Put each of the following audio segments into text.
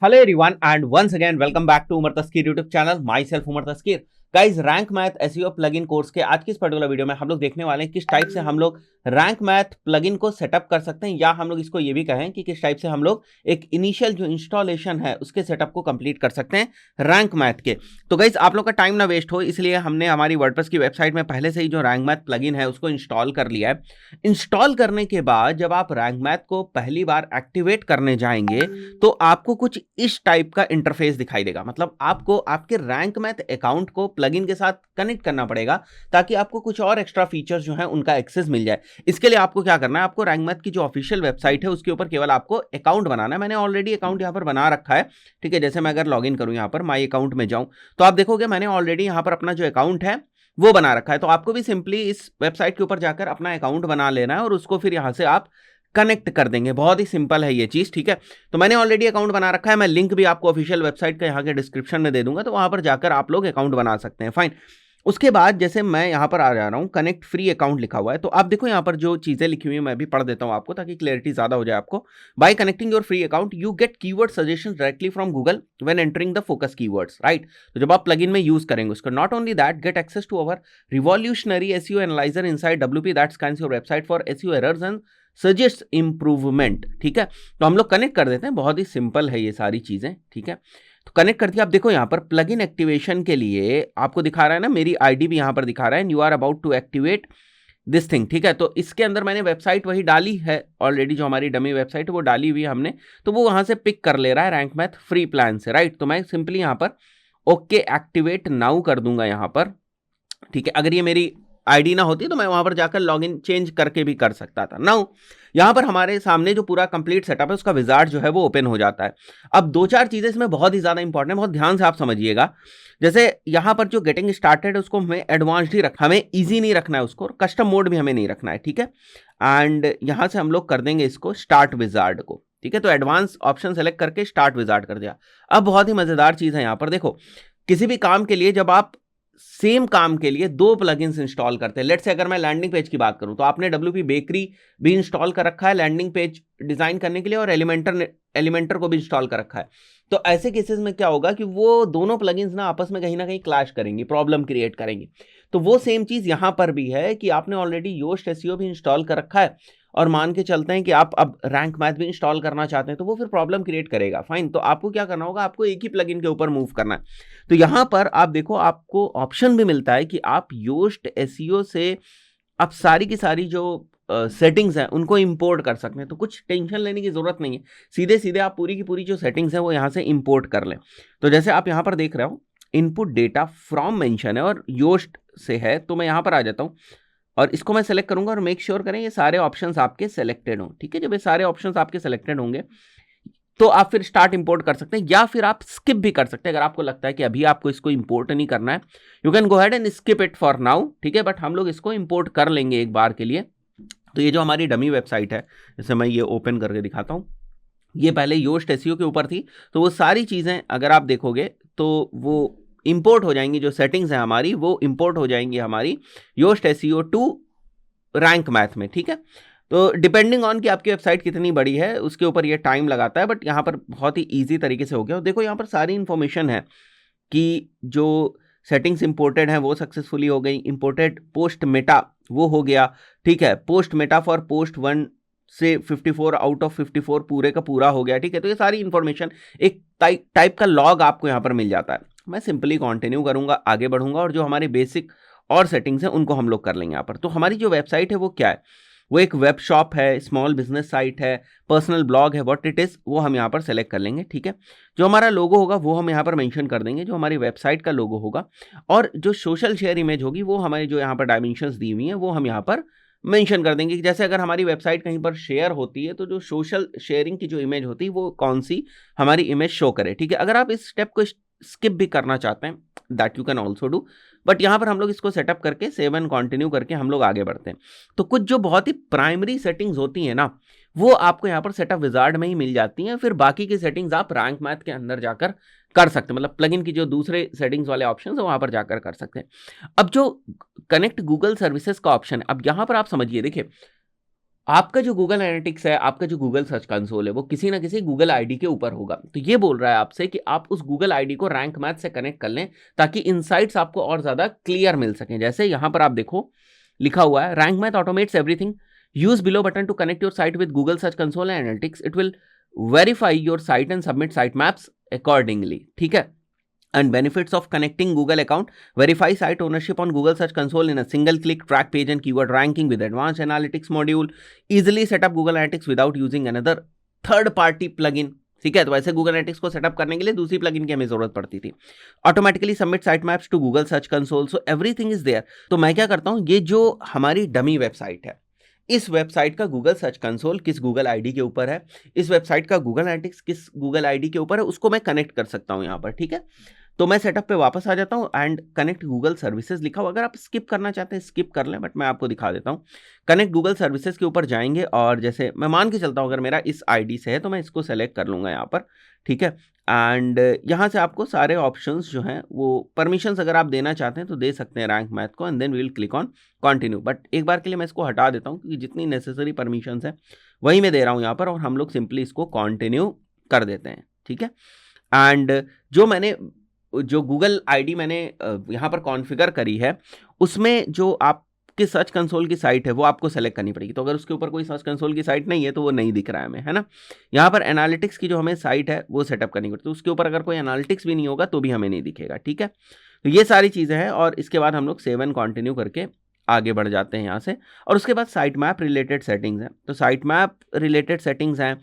Hello everyone and once again welcome back to Umar Taskir YouTube channel. Myself Umar Taskir. Guys rank math SEO plugin course के आज की इस particular video में हम लोग देखने वाले हैं किस टाइप से हम लोग रैंक मैथ प्लगइन को सेटअप कर सकते हैं, या हम लोग इसको ये भी कहें कि किस टाइप से हम लोग एक इनिशियल जो इंस्टॉलेशन है उसके सेटअप को कंप्लीट कर सकते हैं रैंक मैथ के। तो गाइज आप लोग का टाइम ना वेस्ट हो, इसलिए हमने हमारी वर्डप्रेस की वेबसाइट में पहले से ही जो रैंक मैथ प्लगइन है उसको इंस्टॉल कर लिया है। इंस्टॉल करने के बाद जब आप रैंक मैथ को पहली बार एक्टिवेट करने जाएंगे तो आपको कुछ इस टाइप का इंटरफेस दिखाई देगा। मतलब आपको आपके रैंक मैथ अकाउंट को प्लगइन के साथ कनेक्ट करना पड़ेगा ताकि आपको कुछ और एक्स्ट्रा फीचर्स जो है उनका एक्सेस मिल जाए। इसके लिए आपको क्या करना है, आपको रैंक मैथ की जो ऑफिशियल वेबसाइट है उसके ऊपर केवल आपको अकाउंट बनाना है। मैंने ऑलरेडी अकाउंट यहां पर बना रखा है, ठीक है। जैसे मैं अगर लॉग इन करूं यहां पर माई अकाउंट में जाऊं तो आप देखोगे मैंने ऑलरेडी यहां पर अपना जो अकाउंट है वो बना रखा है। तो आपको भी सिंपली इस वेबसाइट के ऊपर जाकर अपना अकाउंट बना लेना है और उसको फिर यहां से आप कनेक्ट कर देंगे। बहुत ही सिंपल है ये चीज, ठीक है। तो मैंने ऑलरेडी अकाउंट बना रखा है, मैं लिंक भी आपको ऑफिशियल वेबसाइट का यहाँ के डिस्क्रिप्शन में दे दूंगा, तो वहां पर जाकर आप लोग अकाउंट बना सकते हैं। फाइन। उसके बाद जैसे मैं यहां पर आ जा रहा हूं, कनेक्ट फ्री अकाउंट लिखा हुआ है, तो आप देखो यहां पर जो चीजें लिखी हुई है मैं भी पढ़ देता हूं आपको ताकि क्लैरिटी ज्यादा हो जाए आपको। By connecting your free account you get keyword suggestion directly from Google when entering the focus keywords, right. तो जब आप प्लगइन में यूज करेंगे उसको, not only that get access to our revolutionary SEO analyser inside WP that scans your website for SEO errors and suggest improvement, ठीक है। तो हम लोग कनेक्ट कर देते हैं, बहुत ही सिंपल है ये सारी चीजें, ठीक है। तो कनेक्ट करके आप देखो यहाँ पर प्लगइन एक्टिवेशन के लिए आपको दिखा रहा है ना, मेरी आईडी भी यहाँ पर दिखा रहा है, you are about to activate this thing, ठीक है। तो इसके अंदर मैंने वेबसाइट वही डाली है ऑलरेडी, जो हमारी डमी वेबसाइट है वो डाली हुई है हमने, तो वो वहां से पिक कर ले रहा है रैंक मैथ फ्री प्लान से, राइट। तो मैं सिंपली यहाँ पर ओके एक्टिवेट नाउ कर दूंगा यहाँ पर, ठीक है। अगर ये मेरी आईडी ना होती तो मैं वहां पर जाकर लॉगिन चेंज करके भी कर सकता था। नाउ यहां पर हमारे सामने जो पूरा कंप्लीट सेटअप है उसका विजार्ड जो है वो ओपन हो जाता है। अब दो चार चीजें इसमें बहुत ही ज्यादा इंपॉर्टेंट है, बहुत ध्यान से आप समझिएगा। जैसे यहां पर जो गेटिंग स्टार्टेड है उसको हमें एडवांस्ड ही रखना, हमें इजी नहीं रखना है उसको, कस्टम मोड भी हमें नहीं रखना है, ठीक है। एंड यहां से हम लोग कर देंगे इसको स्टार्ट विजार्ड को, ठीक है। तो एडवांस ऑप्शन सेलेक्ट करके स्टार्ट विजार्ड कर दिया। अब बहुत ही मजेदार चीज है यहां पर देखो, किसी भी काम के लिए जब आप सेम काम के लिए दो प्लगइन्स इंस्टॉल करते हैं, लेट्स से अगर मैं लैंडिंग पेज की बात करूं तो आपने डब्ल्यूपी बेकरी भी इंस्टॉल कर रखा है लैंडिंग पेज डिजाइन करने के लिए, और एलिमेंटर को भी इंस्टॉल कर रखा है। तो ऐसे केसेस में क्या होगा कि वो दोनों प्लगइन्स ना कहीं क्लैश करेंगी, प्रॉब्लम क्रिएट करेंगी। तो वो सेम चीज यहां पर भी है कि आपने ऑलरेडी योस्ट एसईओ भी इंस्टॉल कर रखा है और मान के चलते हैं कि आप अब रैंक मैथ भी इंस्टॉल करना चाहते हैं, तो वो फिर प्रॉब्लम क्रिएट करेगा। फाइन। तो आपको क्या करना होगा, आपको एक ही प्लगइन के ऊपर मूव करना है। तो यहां पर आप देखो आपको ऑप्शन भी मिलता है कि आप योस्ट एसईओ से आप सारी की सारी जो सेटिंग्स हैं उनको इंपोर्ट कर सकते हैं। तो कुछ टेंशन लेने की जरूरत नहीं है, सीधे सीधे आप पूरी की पूरी जो सेटिंग्स हैं वो यहां से इंपोर्ट कर लें। तो जैसे आप यहां पर देख रहे हो इनपुट डेटा फ्रॉम मेंशन है और योस्ट से है, तो मैं यहां पर आ जाता हूं और इसको मैं सेलेक्ट करूंगा और मेक श्योर करें ये सारे ऑप्शंस आपके सेलेक्टेड हो, ठीक है। जब ये सारे ऑप्शंस आपके सेलेक्टेड होंगे तो आप फिर स्टार्ट इंपोर्ट कर सकते हैं, या फिर आप स्किप भी कर सकते हैं। अगर आपको लगता है कि अभी आपको इसको इंपोर्ट नहीं करना है, you can go ahead and skip it for now, ठीक है। बट हम लोग इसको इंपोर्ट कर लेंगे एक बार के लिए। तो ये जो हमारी डमी वेबसाइट है, जैसे मैं ये ओपन करके दिखाता हूं, ये पहले योस्ट एसईओ के ऊपर थी, तो वो सारी चीजें अगर आप देखोगे तो वो इंपोर्ट हो जाएंगी, जो सेटिंग्स है हमारी वो इंपोर्ट हो जाएंगी हमारी Yoast SEO to Rank Math में, ठीक है। तो डिपेंडिंग ऑन कि आपकी वेबसाइट कितनी बड़ी है उसके ऊपर ये टाइम लगाता है, बट यहाँ पर बहुत ही इजी तरीके से हो गया। और देखो यहाँ पर सारी इंफॉर्मेशन है कि जो सेटिंग्स इंपोर्टेड हैं वो सक्सेसफुली हो गई, इंपोर्टेड पोस्ट मेटा वो हो गया, ठीक है। पोस्ट मेटा फॉर पोस्ट 1 से 54 आउट ऑफ 54 पूरे का पूरा हो गया, ठीक है। तो ये सारी इंफॉर्मेशन एक टाइप का लॉग आपको यहाँ पर मिल जाता है। मैं सिंपली कंटिन्यू करूंगा, आगे बढ़ूंगा और जो हमारे बेसिक और सेटिंग्स हैं उनको हम लोग कर लेंगे यहाँ पर। तो हमारी जो वेबसाइट है वो क्या है, वो एक वेब शॉप है, स्मॉल बिजनेस साइट है, पर्सनल ब्लॉग है, व्हाट इट इज वो हम यहाँ पर सेलेक्ट कर लेंगे, ठीक है। जो हमारा लोगो होगा वो हम यहाँ पर मेंशन कर देंगे, जो हमारी वेबसाइट का लोगो होगा, और जो सोशल शेयर इमेज होगी वो हमारी जो यहाँ पर डायमेंशंस दी हुई हैं वो हम यहाँ पर मेंशन कर देंगे कि जैसे अगर हमारी वेबसाइट कहीं पर शेयर होती है तो जो सोशल शेयरिंग की जो इमेज होती है वो कौन सी हमारी इमेज शो करे, ठीक है। अगर आप इस स्टेप को स्किप भी करना चाहते हैं that you can also do, but यहां पर हम लोग इसको सेटअप करके सेव एंड कंटिन्यू करके हम लोग आगे बढ़ते हैं। तो कुछ जो बहुत ही प्राइमरी सेटिंग्स होती हैं ना वो आपको यहाँ पर सेटअप विजार्ड में ही मिल जाती हैं, फिर बाकी की सेटिंग्स आप रैंक मैथ के अंदर जाकर कर सकते हैं, मतलब प्लगइन की जो दूसरे सेटिंग्स वाले ऑप्शन है वहां पर जाकर कर सकते हैं। अब जो कनेक्ट गूगल सर्विसेज का ऑप्शन है, अब यहां पर आप समझिए, देखिए आपका जो गूगल एनालिटिक्स है, आपका जो गूगल सर्च कंसोल है, वो किसी ना किसी गूगल आईडी के ऊपर होगा। तो ये बोल रहा है आपसे कि आप उस गूगल आईडी को रैंक मैथ से कनेक्ट कर लें ताकि इनसाइट्स आपको और ज्यादा क्लियर मिल सकें। जैसे यहां पर आप देखो लिखा हुआ है, Rank Math automates everything, use below button to connect your site with Google Search Console and analytics, it will verify your site and submit site maps accordingly. ठीक है। And benefits of connecting Google account: verify site ownership on Google Search Console in a single click, track page and keyword ranking with advanced analytics module, easily set up Google Analytics without using another third party plugin। ठीक है, तो वैसे Google analytics को setup करने के लिए दूसरी plugin की हमें जरूरत पड़ती थी। Automatically submit site maps to Google Search Console, so everything is there. तो मैं क्या करता हूं, ये जो हमारी डमी वेबसाइट है, इस वेबसाइट का गूगल सर्च कंसोल किस गूगल आईडी के ऊपर है, इस वेबसाइट का गूगल एनालिटिक्स किस गूगल आईडी के ऊपर है, उसको मैं कनेक्ट कर सकता हूं यहां पर। ठीक है, तो मैं सेटअप पे वापस आ जाता हूं एंड कनेक्ट गूगल सर्विसेज लिखा हुआ, अगर आप स्किप करना चाहते हैं स्किप कर लें, बट मैं आपको दिखा देता हूं। कनेक्ट गूगल सर्विसेज के ऊपर जाएंगे और जैसे मैं मान के चलता हूं अगर मेरा इस आईडी से है तो मैं इसको सेलेक्ट कर लूंगा यहाँ पर। ठीक है, एंड यहाँ से आपको सारे ऑप्शंस जो हैं वो परमिशंस अगर आप देना चाहते हैं तो दे सकते हैं रैंक मैथ को, and then we will click on continue. But एक बार के लिए मैं इसको हटा देता हूँ क्योंकि जितनी नेसेसरी परमिशंस है वही मैं दे रहा हूँ यहाँ पर, और हम लोग सिंपली इसको कंटिन्यू कर देते हैं। ठीक है, एंड जो गूगल आईडी मैंने यहाँ पर कॉन्फ़िगर करी है उसमें जो आपके सर्च कंसोल की साइट है वो आपको सेलेक्ट करनी पड़ेगी। तो अगर उसके ऊपर कोई सर्च कंसोल की साइट नहीं है तो वो नहीं दिख रहा है हमें, है ना। यहाँ पर एनालिटिक्स की जो हमें साइट है वो सेटअप करनी पड़ती है, तो उसके ऊपर अगर कोई एनालिटिक्स भी नहीं होगा तो भी हमें नहीं दिखेगा। ठीक है, तो ये सारी चीज़ें हैं और इसके बाद हम लोग सेव एंड कंटिन्यू करके आगे बढ़ जाते हैं यहाँ से। और उसके बाद साइट मैप रिलेटेड सेटिंग्स हैं, तो साइट मैप रिलेटेड सेटिंग्स हैं।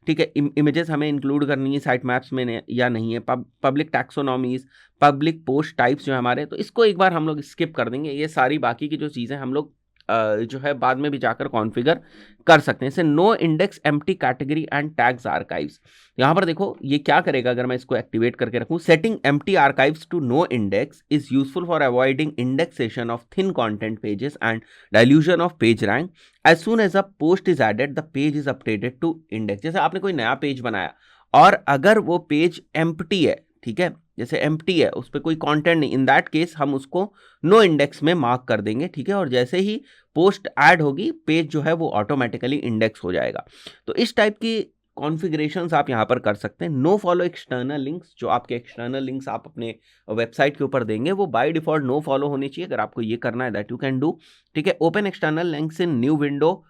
ठीक है, इमेजेस हमें इंक्लूड करनी है साइट मैप्स में या नहीं है, पब्लिक टैक्सोनॉमीज, पब्लिक पोस्ट टाइप्स जो है हमारे, तो इसको एक बार हम लोग स्किप कर देंगे। ये सारी बाकी की जो चीज़ें हम लोग जो है बाद में भी जाकर कॉन्फ़िगर कर सकते हैं। जैसे no index empty category and tags archives, यहाँ पर देखो ये क्या करेगा अगर मैं इसको एक्टिवेट करके रखूँ। Setting empty archives to no index is useful for avoiding indexation of thin content pages and dilution of page rank. As soon as a post is added the page is updated to index. जैसे आपने कोई नया page बनाया और अगर वो page empty है, ठीक है, जैसे एम्प्टी है उस पर कोई कंटेंट नहीं, इन दैट केस हम उसको नो इंडेक्स में मार्क कर देंगे। ठीक है, और जैसे ही पोस्ट ऐड होगी पेज जो है वो ऑटोमेटिकली इंडेक्स हो जाएगा। तो इस टाइप की कॉन्फ़िगरेशंस आप यहाँ पर कर सकते हैं। नो फॉलो एक्सटर्नल लिंक्स, जो आपके एक्सटर्नल लिंक्स आप अपने वेबसाइट के ऊपर देंगे वो बाय डिफॉल्ट नो फॉलो होनी चाहिए। अगर आपको ये करना है दैट यू कैन डू। ठीक है, open external links in new window,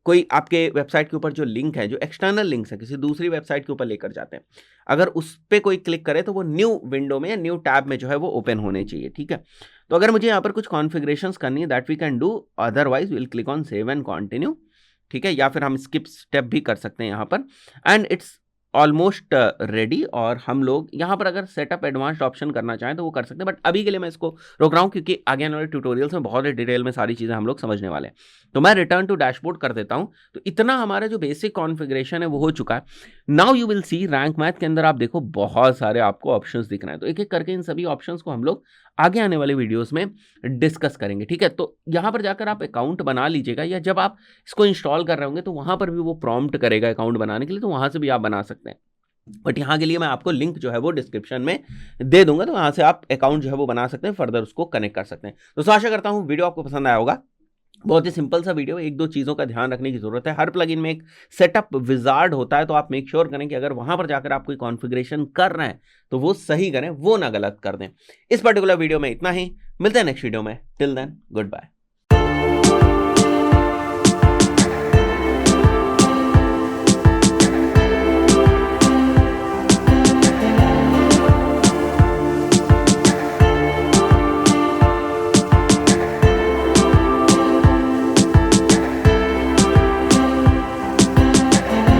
कोई आपके वेबसाइट के ऊपर जो लिंक है, जो एक्सटर्नल लिंक्स है किसी दूसरी वेबसाइट के ऊपर लेकर जाते हैं, अगर उस पर कोई क्लिक करे तो वो न्यू विंडो में या न्यू टैब में जो है वो ओपन होने चाहिए। ठीक है, तो अगर मुझे यहाँ पर कुछ कॉन्फ़िगरेशंस करनी है that we can do, otherwise will click on save and continue. ठीक है, या फिर हम स्किप स्टेप भी कर सकते हैं यहाँ पर, एंड इट्स ऑलमोस्ट रेडी। और हम लोग यहाँ पर अगर सेटअप एडवांस्ड ऑप्शन करना चाहें तो वो कर सकते हैं, बट अभी के लिए मैं इसको रोक रहा हूँ क्योंकि आगे आने वाले ट्यूटोरियल्स में बहुत ही डिटेल में सारी चीज़ें हम लोग समझने वाले हैं। तो मैं रिटर्न टू डैशबोर्ड कर देता हूँ। तो इतना हमारा जो बेसिक कॉन्फ़िगरेशन है वो हो चुका है। Now you will see rank math के अंदर आप देखो बहुत सारे आपको ऑप्शंस दिख रहे हैं, तो एक एक करके इन सभी ऑप्शंस को हम लोग आगे आने वाले वीडियोस में डिस्कस करेंगे। ठीक है, तो यहाँ पर जाकर आप अकाउंट बना लीजिएगा, या जब आप इसको इंस्टॉल कर रहे होंगे तो वहाँ पर भी वो प्रॉम्प्ट करेगा अकाउंट बनाने के लिए, तो वहाँ से भी आप बना सकते हैं। बट यहाँ के लिए मैं आपको लिंक जो है वो डिस्क्रिप्शन में दे दूंगा, तो वहाँ से आप अकाउंट जो है वो बना सकते हैं, फर्दर उसको कनेक्ट कर सकते हैं। तो आशा करता हूँ वीडियो आपको पसंद आया होगा। बहुत ही सिंपल सा वीडियो, एक दो चीज़ों का ध्यान रखने की जरूरत है। हर प्लगइन में एक सेटअप विजार्ड होता है, तो आप मेक श्योर करें कि अगर वहां पर जाकर आप कोई कॉन्फ़िगरेशन कर रहे हैं तो वो सही करें, वो ना गलत कर दें। इस पर्टिकुलर वीडियो में इतना ही, मिलते हैं नेक्स्ट वीडियो में। Till then good bye.